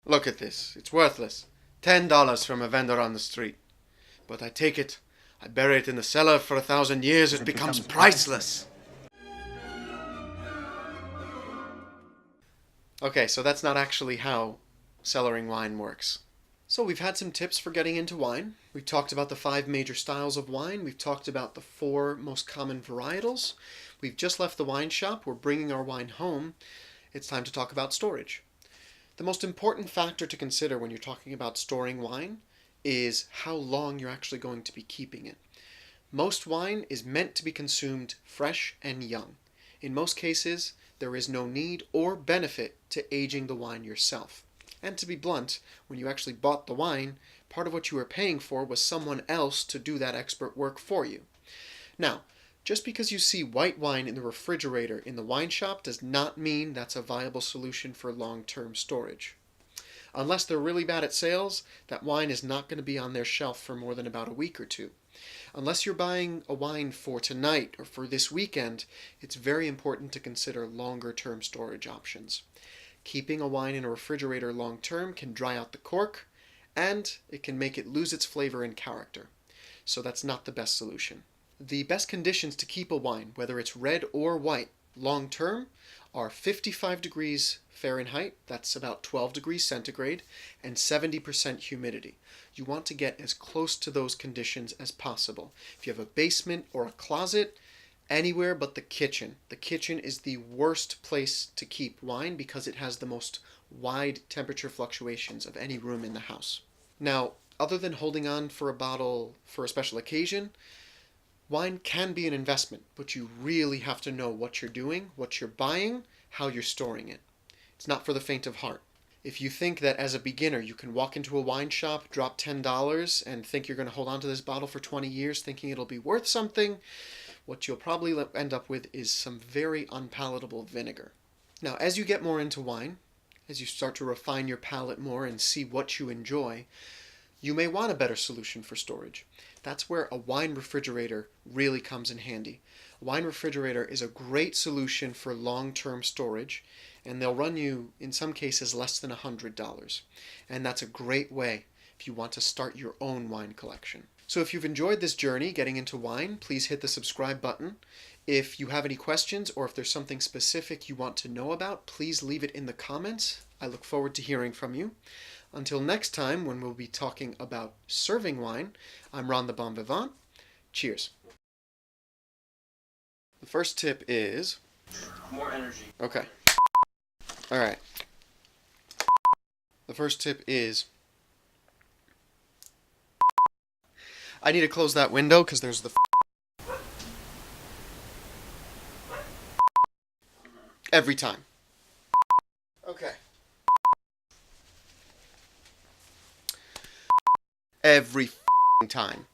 Look at this. It's worthless. $10 from a vendor on the street. But I take it, I bury it in the cellar for 1,000 years, it becomes priceless. Okay, so that's not actually how cellaring wine works. So we've had some tips for getting into wine. We've talked about the 5 major styles of wine. We've talked about the 4 most common varietals. We've just left the wine shop. We're bringing our wine home. It's time to talk about storage. The most important factor to consider when you're talking about storing wine is how long you're actually going to be keeping it. Most wine is meant to be consumed fresh and young. In most cases, there is no need or benefit to aging the wine yourself. And to be blunt, when you actually bought the wine, part of what you were paying for was someone else to do that expert work for you. Now, just because you see white wine in the refrigerator in the wine shop does not mean that's a viable solution for long-term storage. Unless they're really bad at sales, that wine is not going to be on their shelf for more than about a week or two. Unless you're buying a wine for tonight or for this weekend, it's very important to consider longer-term storage options. Keeping a wine in a refrigerator long-term can dry out the cork, and it can make it lose its flavor and character. So that's not the best solution. The best conditions to keep a wine, whether it's red or white, long-term, are 55 degrees Fahrenheit, that's about 12 degrees centigrade, and 70% humidity. You want to get as close to those conditions as possible. If you have a basement or a closet, anywhere but the kitchen. The kitchen is the worst place to keep wine because it has the most wide temperature fluctuations of any room in the house. Now, other than holding on for a bottle for a special occasion, wine can be an investment, but you really have to know what you're doing, what you're buying, how you're storing it. It's not for the faint of heart. If you think that as a beginner you can walk into a wine shop, drop $10, and think you're going to hold on to this bottle for 20 years thinking it'll be worth something, what you'll probably end up with is some very unpalatable vinegar. Now, as you get more into wine, as you start to refine your palate more and see what you enjoy, you may want a better solution for storage. That's where a wine refrigerator really comes in handy. A wine refrigerator is a great solution for long-term storage, and they'll run you, in some cases, less than $100. And that's a great way if you want to start your own wine collection. So if you've enjoyed this journey getting into wine, please hit the subscribe button. If you have any questions or if there's something specific you want to know about, please leave it in the comments. I look forward to hearing from you. Until next time, when we'll be talking about serving wine, I'm Ron the Bon Vivant. Cheers. The first tip is... more energy. Okay. Alright. The first tip is... I need to close that window because there's the... every time. Okay. Every time.